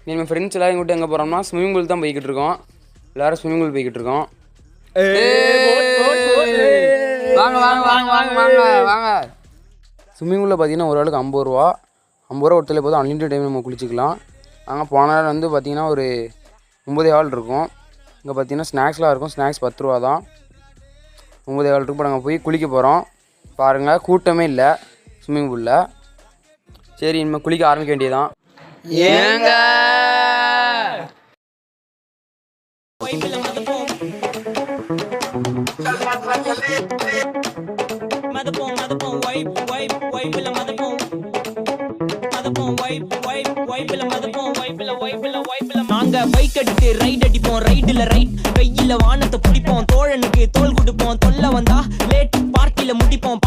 நம்ம ஃப்ரெண்ட்ஸ் எல்லோரும் கூட்டு எங்கே போகிறோம்னா ஸ்விம்மிங் பூல் தான் போய்கிட்டு இருக்கோம். எல்லோரும் ஸ்விம்மிங் பூல் போய்கிட்டு இருக்கோம். வாங்க வாங்க வாங்க வாங்க வாங்க வாங்க. ஸ்விம்மிங் பூலில் பார்த்தீங்கன்னா ஒரு ஆளுக்கு 50 ரூபா ஒருத்தர் போதும். அன்லிமிட்டட் டைம் நம்ம குளிச்சிக்கலாம். நாங்கள் போன நாள் வந்து பார்த்திங்கன்னா ஒரு 9 ஹால் இருக்கும். இங்கே பார்த்தீங்கன்னா ஸ்நாக்ஸ்லாம் இருக்கும். ஸ்நாக்ஸ் 10 ரூபா தான். 9 ஹால் இருக்கும். இப்போ நாங்கள் போய் குளிக்க போகிறோம். பாருங்கள், கூட்டமே இல்லை ஸ்விம்மிங் பூலில். சரி, இனிமேல் குளிக்க ஆரம்பிக்க வேண்டியதான். ஏங்க நாங்க பைக் அடித்து ரைட் அடிப்போம். ரைடுல ரைட் வெயில வானத்தை பிடிப்போம். தோழனுக்கு தோல் கொடுப்போம். தொல்லை வந்தா லேட் பார்ட்டில முடிப்போம்.